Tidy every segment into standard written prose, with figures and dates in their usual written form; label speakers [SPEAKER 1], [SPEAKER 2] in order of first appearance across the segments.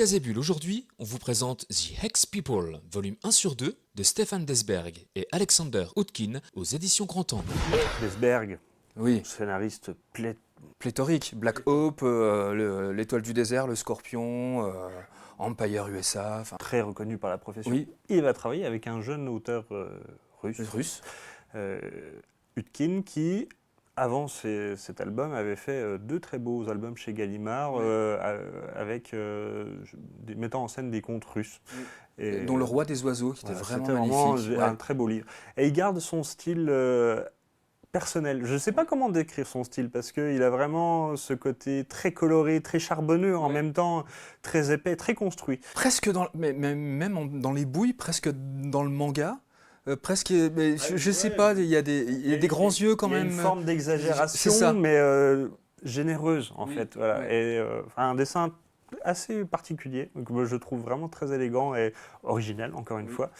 [SPEAKER 1] Lucasébule, aujourd'hui, on vous présente The Hex People, volume 1 sur 2, de Stefan Desberg et Alexander Hutkin aux éditions Grand Angle.
[SPEAKER 2] Desberg,
[SPEAKER 3] Oui,
[SPEAKER 2] scénariste
[SPEAKER 3] pléthorique. Black Hope, l'Étoile du désert, le Scorpion, Empire USA, enfin...
[SPEAKER 2] très reconnu par la profession.
[SPEAKER 3] Oui.
[SPEAKER 2] Il va travailler avec un jeune auteur russe, Hutkin, qui, avant cet album, avait fait deux très beaux albums chez Gallimard, mettant en scène des contes russes. Et,
[SPEAKER 3] dont Le Roi des Oiseaux, qui était
[SPEAKER 2] c'était
[SPEAKER 3] vraiment magnifique.
[SPEAKER 2] un très beau livre. Et il garde son style personnel. Je ne sais pas comment décrire son style, parce qu'il a vraiment ce côté très coloré, très charbonneux, en même temps très épais, très construit.
[SPEAKER 3] Presque dans, dans les bouilles, presque dans le manga. Presque, mais je sais pas, il y a des grands yeux quand même.
[SPEAKER 2] Il y a une forme
[SPEAKER 3] C'est
[SPEAKER 2] d'exagération,
[SPEAKER 3] ça.
[SPEAKER 2] mais généreuse en fait. Voilà.
[SPEAKER 3] Ouais.
[SPEAKER 2] Et un dessin assez particulier, que moi, je trouve vraiment très élégant et original, encore une fois.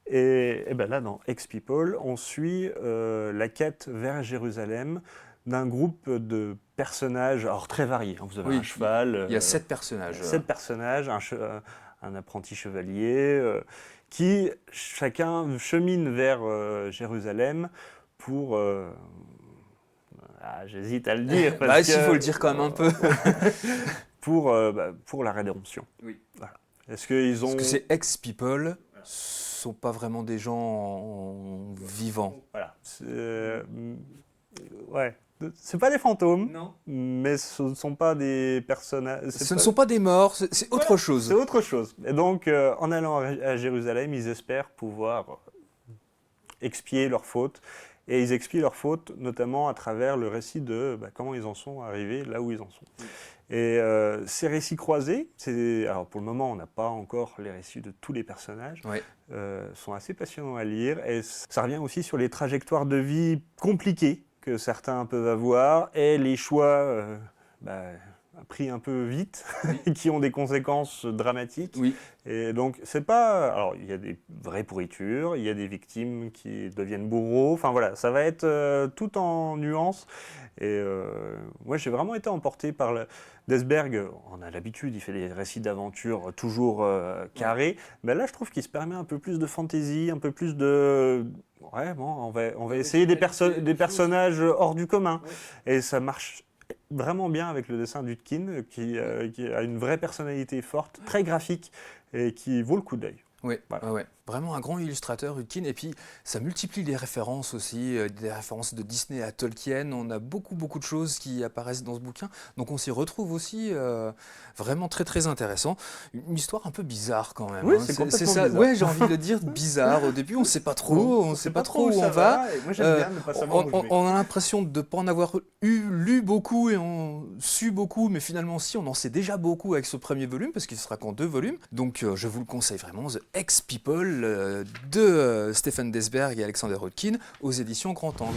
[SPEAKER 2] Et ben là, dans Hex People, on suit la quête vers Jérusalem d'un groupe de personnages, alors très variés. Vous avez un cheval.
[SPEAKER 3] Il y a 7 personnages.
[SPEAKER 2] 7 personnages, un apprenti chevalier, qui chacun chemine vers Jérusalem pour... j'hésite à le dire.
[SPEAKER 3] Bah, s'il faut le dire quand même un peu.
[SPEAKER 2] pour la rédemption.
[SPEAKER 3] Oui.
[SPEAKER 2] Voilà. Est-ce qu'ils ont...
[SPEAKER 3] Parce que ces ex-people sont pas vraiment des gens vivants.
[SPEAKER 2] Voilà. Ouais. C'est pas des fantômes,
[SPEAKER 3] Non.
[SPEAKER 2] mais ce ne sont pas des personnages...
[SPEAKER 3] Ce ne sont pas des morts, c'est autre chose.
[SPEAKER 2] C'est autre chose. Et donc, en allant à Jérusalem, ils espèrent pouvoir expier leurs fautes. Et ils expient leurs fautes, notamment à travers le récit de comment ils en sont arrivés là où ils en sont. Et ces récits croisés, alors pour le moment, on n'a pas encore les récits de tous les personnages, sont assez passionnants à lire. Et ça revient aussi sur les trajectoires de vie compliquées que certains peuvent avoir et les choix pris un peu vite, qui ont des conséquences dramatiques.
[SPEAKER 3] Oui.
[SPEAKER 2] Et donc, c'est pas... Alors, il y a des vraies pourritures, il y a des victimes qui deviennent bourreaux, enfin voilà, ça va être tout en nuances. Et moi, j'ai vraiment été emporté par Desberg. On a l'habitude, il fait des récits d'aventure toujours carrés, mais là, je trouve qu'il se permet un peu plus de fantaisie, un peu plus de... Ouais, bon, on va essayer des personnages hors du commun. Et ça marche vraiment bien avec le dessin d'Hutkin, qui a une vraie personnalité forte, très graphique, et qui vaut le coup d'œil.
[SPEAKER 3] Oui,
[SPEAKER 2] Voilà.
[SPEAKER 3] Vraiment un grand illustrateur, Hutkin, et puis ça multiplie les références aussi, des références de Disney à Tolkien, on a beaucoup de choses qui apparaissent dans ce bouquin, donc on s'y retrouve aussi, vraiment très intéressant. Une histoire un peu bizarre quand même.
[SPEAKER 2] Oui,
[SPEAKER 3] hein.
[SPEAKER 2] c'est complètement
[SPEAKER 3] ça.
[SPEAKER 2] bizarre.
[SPEAKER 3] Ouais, j'ai envie de le dire, bizarre. Au début, on ne sait pas trop, où on va.
[SPEAKER 2] Et moi, j'aime bien ne pas savoir où je vais.
[SPEAKER 3] On a l'impression de ne pas en avoir lu beaucoup et su beaucoup, mais finalement si, on en sait déjà beaucoup avec ce premier volume, parce qu'il sera qu'en 2 volumes, donc je vous le conseille vraiment, The Hex People de Stefan Desberg et Alexander Hutkin aux éditions Grand Angle.